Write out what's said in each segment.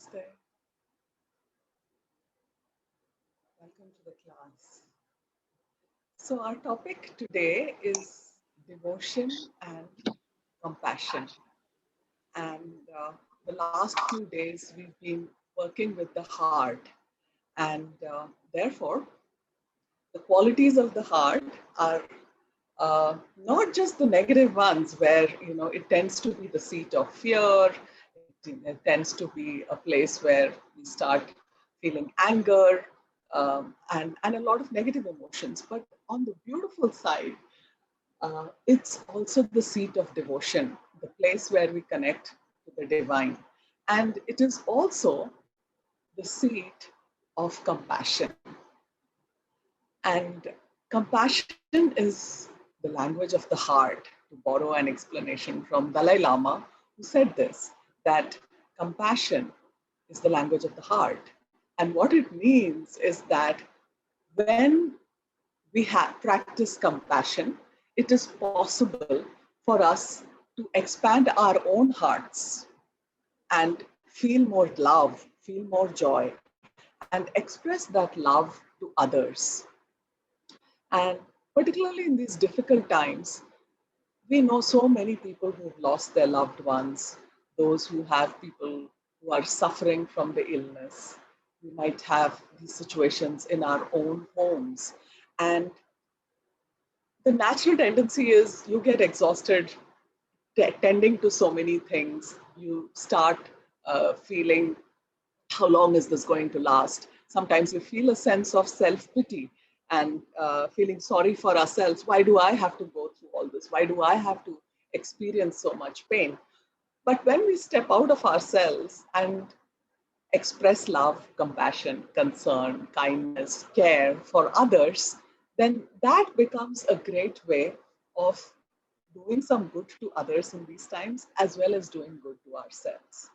Namaste. Welcome to the class. So, our topic today is devotion and compassion. And the last few days we've been working with the heart, and therefore, the qualities of the heart are not just the negative ones, where it tends to be the seat of fear. It tends to be a place where we start feeling anger and a lot of negative emotions. But on the beautiful side, it's also the seat of devotion, the place where we connect to the divine. And it is also the seat of compassion. And compassion is the language of the heart, to borrow an explanation from Dalai Lama, who said this, that compassion is the language of the heart. And what it means is that when we practice compassion, it is possible for us to expand our own hearts and feel more love, feel more joy, and express that love to others. And particularly in these difficult times, we know so many people who've lost their loved ones, those who have people who are suffering from the illness. We might have these situations in our own homes. And the natural tendency is you get exhausted tending to so many things. You start feeling, how long is this going to last? Sometimes we feel a sense of self pity and feeling sorry for ourselves. Why do I have to go through all this? Why do I have to experience so much pain? But when we step out of ourselves and express love, compassion, concern, kindness, care for others, then that becomes a great way of doing some good to others in these times, as well as doing good to ourselves.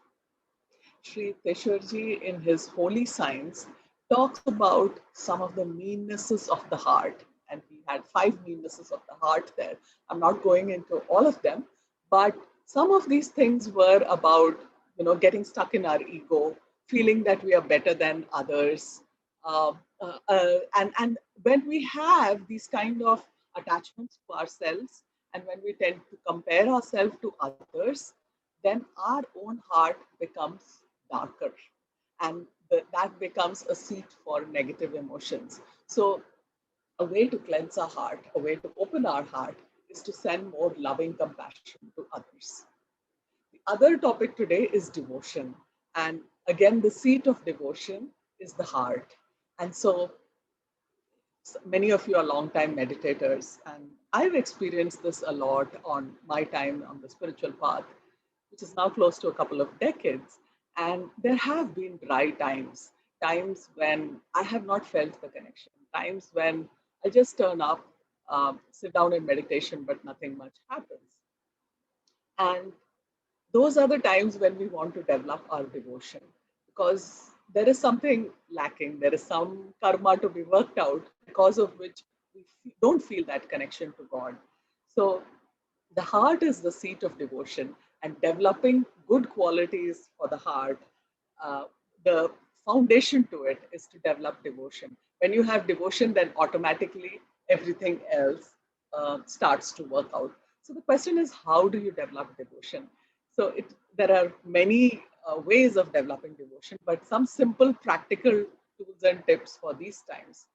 Sri Teshwarji, in his Holy Signs, talks about some of the meannesses of the heart. And he had 5 meannesses of the heart there. I'm not going into all of them, but some of these things were about, getting stuck in our ego, feeling that we are better than others. And when we have these kind of attachments to ourselves, and when we tend to compare ourselves to others, then our own heart becomes darker, and that becomes a seat for negative emotions. So a way to cleanse our heart, a way to open our heart, is to send more loving compassion to others. The other topic today is devotion. And again, the seat of devotion is the heart. And so many of you are long-time meditators, and I've experienced this a lot on my time on the spiritual path, which is now close to a couple of decades. And there have been dry times, times when I have not felt the connection, times when I just turn up, sit down in meditation, but nothing much happens. And those are the times when we want to develop our devotion, because there is something lacking. There is some karma to be worked out, because of which we don't feel that connection to God. So the heart is the seat of devotion, and developing good qualities for the heart, uh, the foundation to it is to develop devotion. When you have devotion, then automatically everything else starts to work out. So the question is, how do you develop devotion? So there are many ways of developing devotion, but some simple practical tools and tips for these times.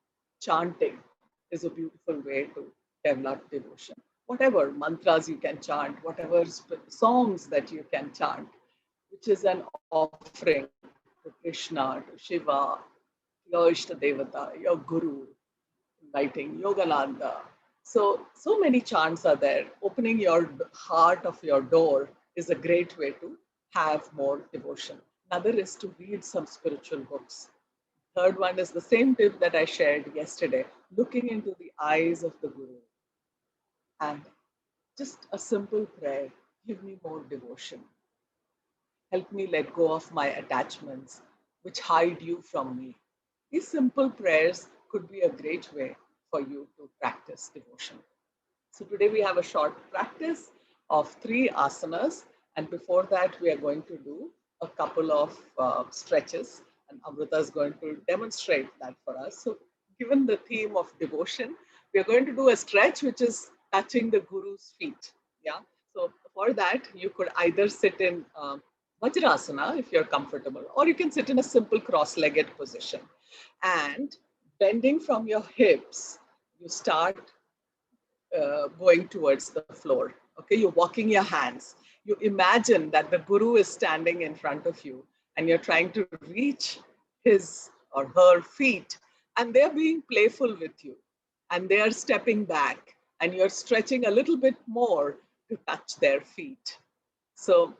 Chanting is a beautiful way to develop devotion. Whatever mantras you can chant, whatever songs that you can chant, which is an offering to Krishna, to Shiva, your Ishta Devata, your Guru, inviting Yogananda. So many chants are there. Opening your heart of your door is a great way to have more devotion. Another is to read some spiritual books. Third one is the same tip that I shared yesterday, looking into the eyes of the Guru. And just a simple prayer, give me more devotion. Help me let go of my attachments, which hide you from me. These simple prayers could be a great way for you to practice devotion. So today we have a short practice of 3 asanas. And before that, we are going to do a couple of stretches, and Amrita is going to demonstrate that for us. So, given the theme of devotion, we are going to do a stretch which is touching the Guru's feet. Yeah. So, for that, you could either sit in Vajrasana if you're comfortable, or you can sit in a simple cross legged position. And bending from your hips, you start going towards the floor. Okay, you're walking your hands. You imagine that the guru is standing in front of you and you're trying to reach his or her feet, and they're being playful with you and they are stepping back and you're stretching a little bit more to touch their feet. So,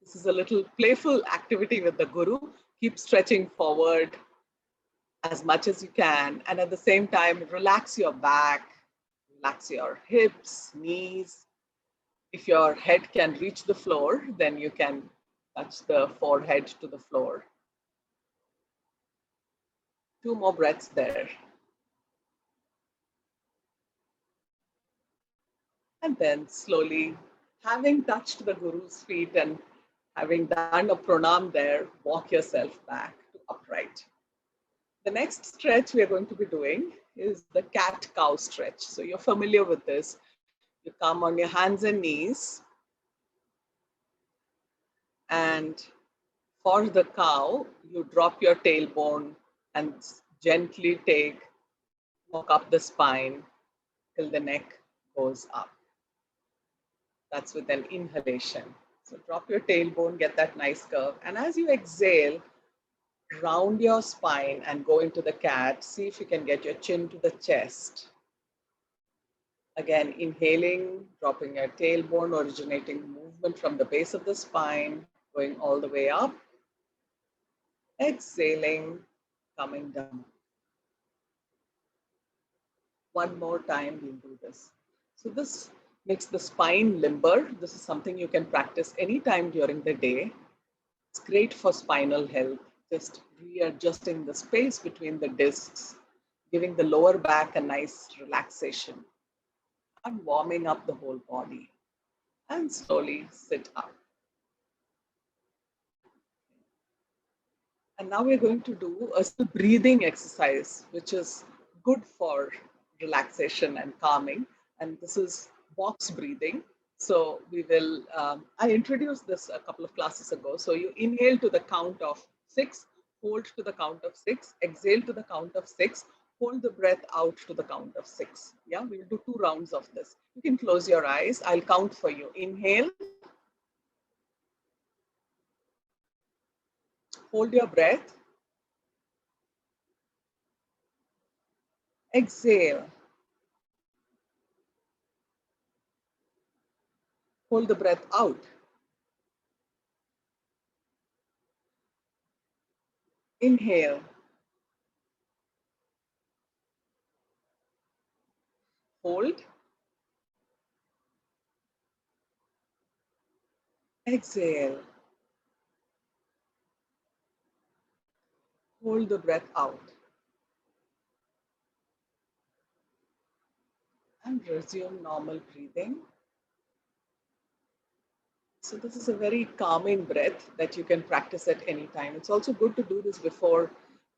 this is a little playful activity with the guru. Keep stretching forward as much as you can, and at the same time, relax your back, relax your hips, knees. If your head can reach the floor, then you can touch the forehead to the floor. 2 more breaths there. And then slowly, having touched the Guru's feet and having done a pranam there, walk yourself back to upright. The next stretch we are going to be doing is the cat-cow stretch. So you're familiar with this. You come on your hands and knees, and for the cow, you drop your tailbone and gently walk up the spine till the neck goes up. That's with an inhalation. So drop your tailbone, get that nice curve. And as you exhale, round your spine and go into the cat. See if you can get your chin to the chest. Again, inhaling, dropping your tailbone, originating movement from the base of the spine, going all the way up. Exhaling, coming down. One more time, we'll do this. So this makes the spine limber. This is something you can practice anytime during the day. It's great for spinal health, just readjusting the space between the discs, giving the lower back a nice relaxation, and warming up the whole body. And slowly sit up. And now we're going to do a breathing exercise, which is good for relaxation and calming. And this is box breathing. So we will, I introduced this a couple of classes ago. So you inhale to the count of 6, hold to the count of 6, exhale to the count of 6, hold the breath out to the count of 6. Yeah, we'll do 2 rounds of this. You can close your eyes. I'll count for you. Inhale. Hold your breath. Exhale. Hold the breath out. Inhale. Hold. Exhale. Hold the breath out. And resume normal breathing. So this is a very calming breath that you can practice at any time. It's also good to do this before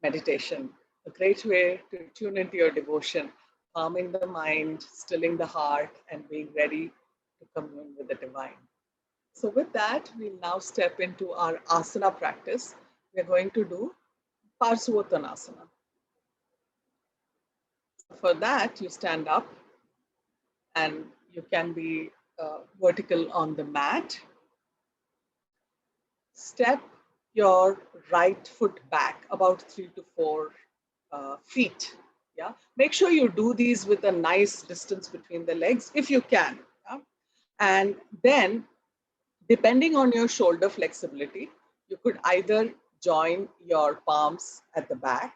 meditation. A great way to tune into your devotion, calming the mind, stilling the heart, and being ready to commune with the divine. So with that, we'll now step into our asana practice. We're going to do Parsvottanasana. For that, you stand up and you can be vertical on the mat. Step your right foot back about 3 to 4 feet. Yeah, make sure you do these with a nice distance between the legs if you can. Yeah? And then, depending on your shoulder flexibility, you could either join your palms at the back,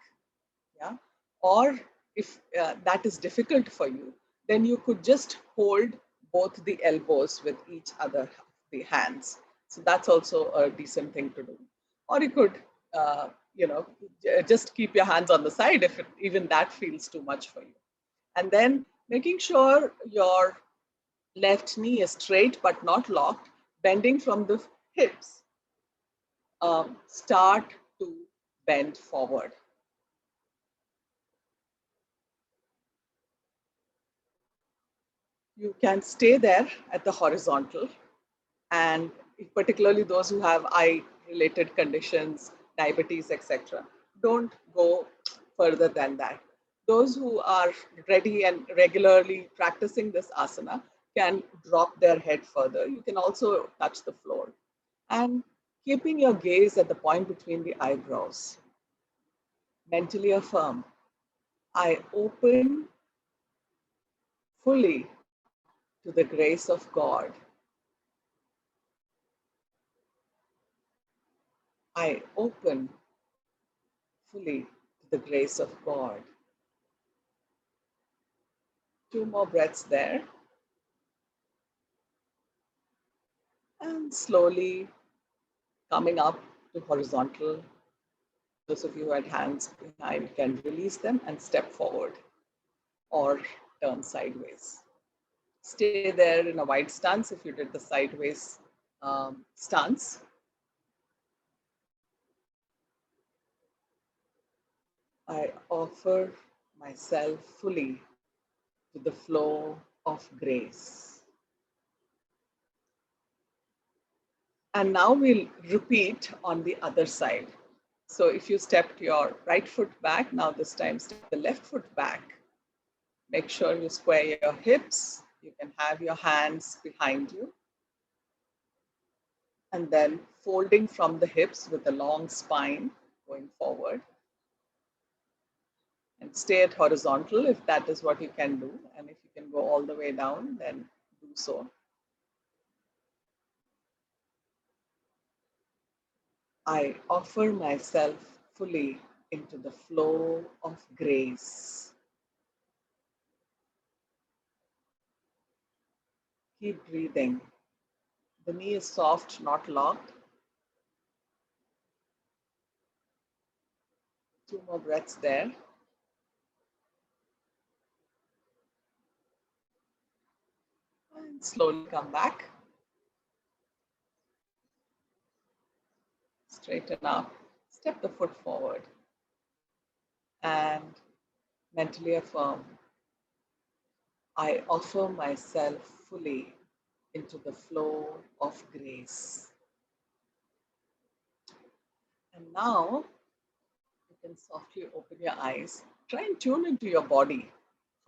yeah, or if that is difficult for you, then you could just hold both the elbows with each other, the hands. So that's also a decent thing to do. Or you could, just keep your hands on the side if even that feels too much for you. And then making sure your left knee is straight but not locked, bending from the hips. start to bend forward. You can stay there at the horizontal, and particularly those who have eye-related conditions, diabetes, etc., don't go further than that. Those who are ready and regularly practicing this asana can drop their head further. You can also touch the floor. And keeping your gaze at the point between the eyebrows, mentally affirm, I open fully to the grace of God. I open fully to the grace of God. 2 more breaths there. And slowly coming up to horizontal. Those of you who had hands behind can release them and step forward or turn sideways. Stay there in a wide stance if you did the sideways stance. I offer myself fully to the flow of grace. And now we'll repeat on the other side. So if you stepped your right foot back, now this time step the left foot back. Make sure you square your hips. You can have your hands behind you. And then folding from the hips with a long spine going forward. And stay at horizontal if that is what you can do. And if you can go all the way down, then do so. I offer myself fully into the flow of grace. Keep breathing. The knee is soft, not locked. 2 more breaths there. And slowly come back. Straighten up. Step the foot forward. And mentally affirm, I offer myself fully into the flow of grace. And now you can softly open your eyes. Try and tune into your body,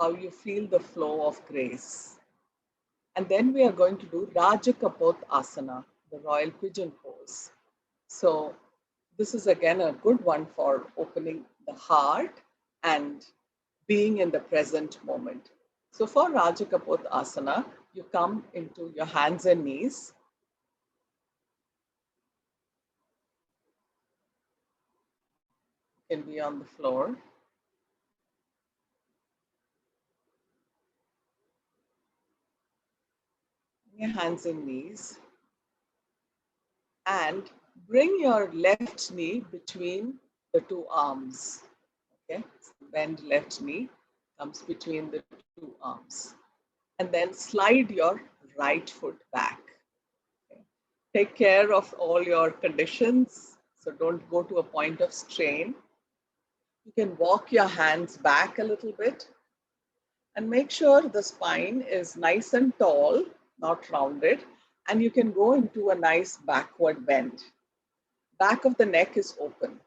how you feel the flow of grace. And then we are going to do Raja Kapot Asana, the royal pigeon pose. So this is again a good one for opening the heart and being in the present moment. So for Raja Kapot Asana, you come into your hands and knees. You can be on the floor. Your hands and knees. And bring your left knee between the 2 arms. Okay, so bend left knee, comes between the 2 arms. And then slide your right foot back. Okay. Take care of all your conditions. So don't go to a point of strain. You can walk your hands back a little bit and make sure the spine is nice and tall, not rounded, and you can go into a nice backward bend. Back of the neck is open.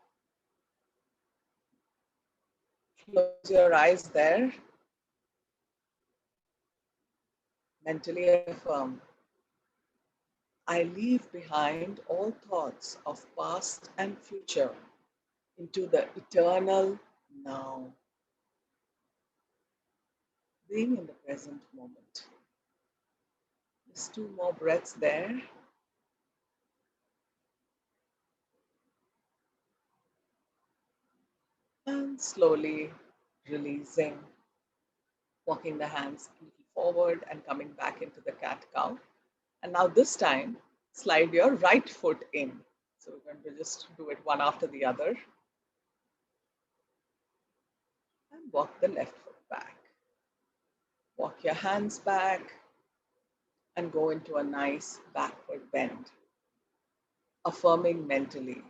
Close your eyes there. Mentally affirm, I leave behind all thoughts of past and future into the eternal now. Being in the present moment. Just 2 more breaths there. And slowly releasing, walking the hands a little forward and coming back into the cat-cow. And now this time, slide your right foot in. So we're going to just do it one after the other. And walk the left foot back. Walk your hands back and go into a nice backward bend. affirming mentally,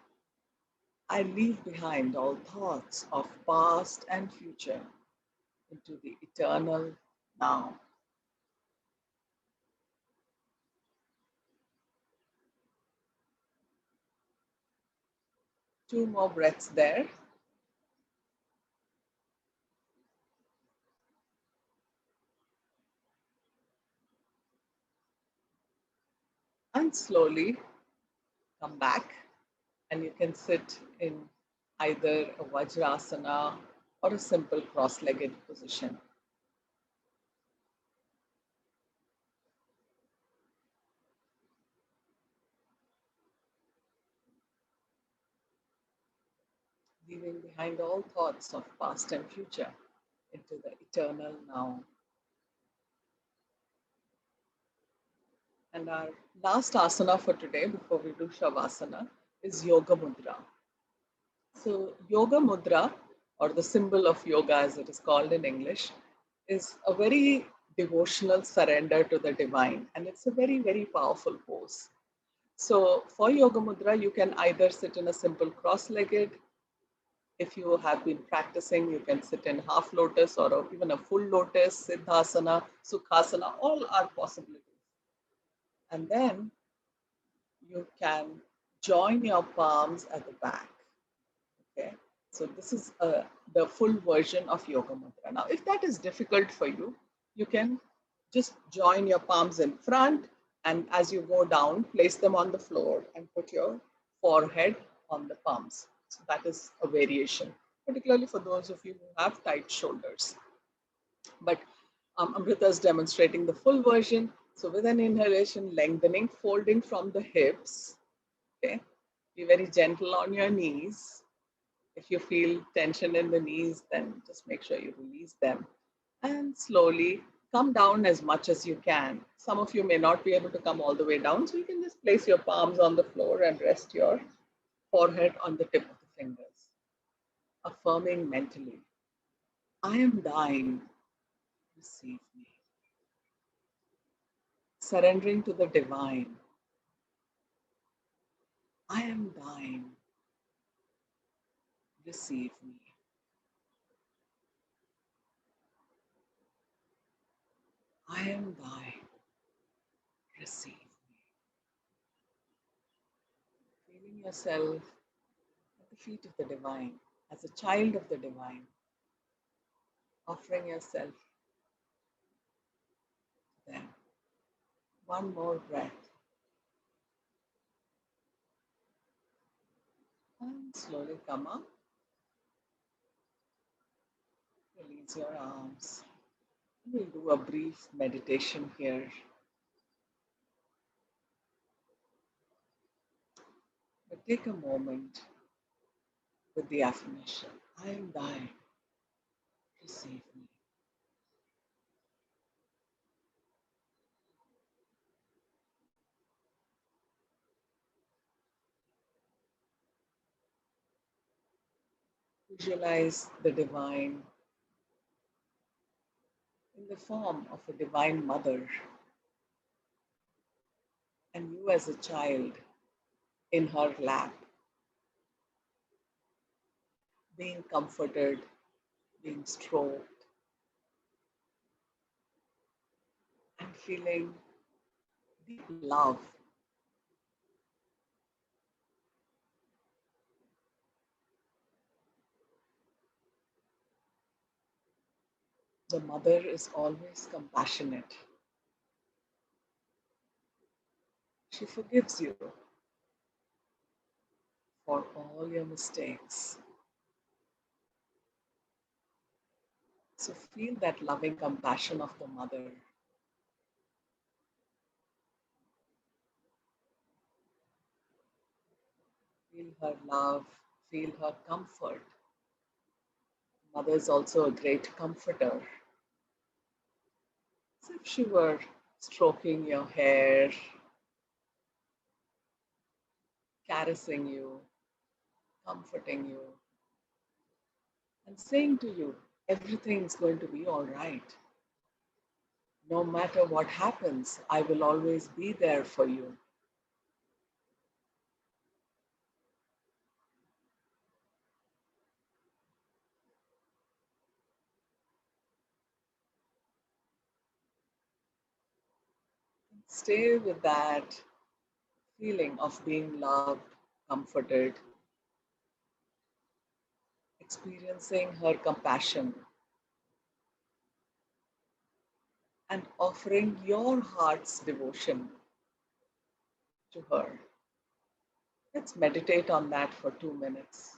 I leave behind all thoughts of past and future into the eternal now. Two more breaths there. And slowly come back, and you can sit in either a Vajrasana or a simple cross legged position. Leaving behind all thoughts of past and future into the eternal now. And our last asana for today, before we do Shavasana, is Yoga Mudra. So, Yoga Mudra, or the symbol of yoga as it is called in English, is a very devotional surrender to the divine, and it's a very, very powerful pose. So, for Yoga Mudra, you can either sit in a simple cross legged. If you have been practicing, you can sit in half lotus or even a full lotus, Siddhasana, Sukhasana, all are possibilities. And then you can join your palms at the back. Okay, so this is the full version of Yoga Mudra. Now, if that is difficult for you, you can just join your palms in front, and as you go down, place them on the floor and put your forehead on the palms. So that is a variation, particularly for those of you who have tight shoulders. But Amrita is demonstrating the full version. So with an inhalation, lengthening, folding from the hips. Okay, be very gentle on your knees. If you feel tension in the knees, then just make sure you release them. And slowly come down as much as you can. Some of you may not be able to come all the way down, so you can just place your palms on the floor and rest your forehead on the tip of the fingers. Affirming mentally, I am thine, receive me. Surrendering to the divine, I am thine, receive me. I am thine, receive me. Feeling yourself at the feet of the divine, as a child of the divine, offering yourself to them. One more breath. And slowly come up. Release your arms. We'll do a brief meditation here. But take a moment with the affirmation, I am thine, receive me. Visualize the divine in the form of a divine mother, and you as a child in her lap, being comforted, being stroked, and feeling deep love. The mother is always compassionate. She forgives you for all your mistakes. So feel that loving compassion of the mother. Feel her love, feel her comfort. Mother is also a great comforter. As if she were stroking your hair, caressing you, comforting you, and saying to you, everything's going to be all right. No matter what happens, I will always be there for you. Stay with that feeling of being loved, comforted, experiencing her compassion, and offering your heart's devotion to her. Let's meditate on that for 2 minutes.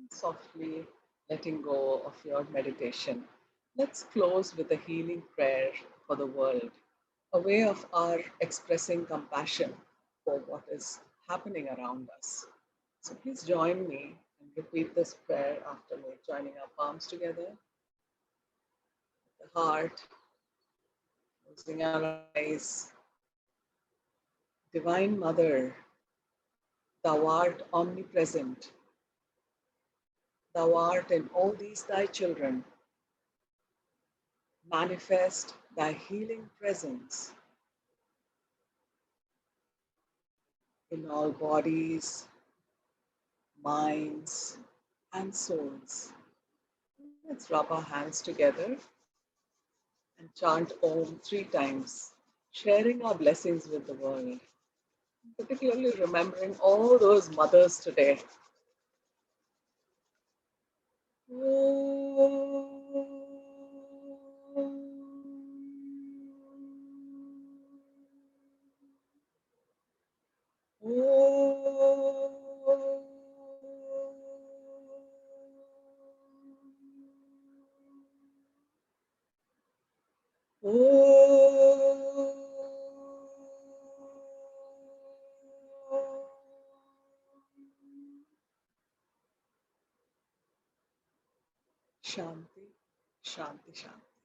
Softly letting go of your meditation. Let's close with a healing prayer for the world, a way of our expressing compassion for what is happening around us. So please join me and repeat this prayer after me, joining our palms together, the heart, closing our eyes. Divine Mother, thou art omnipresent. Thou art in all these thy children. Manifest thy healing presence in all bodies, minds, and souls. Let's rub our hands together and chant Om 3 times, sharing our blessings with the world, particularly remembering all those mothers today. Shanti, Shanti, Shanti.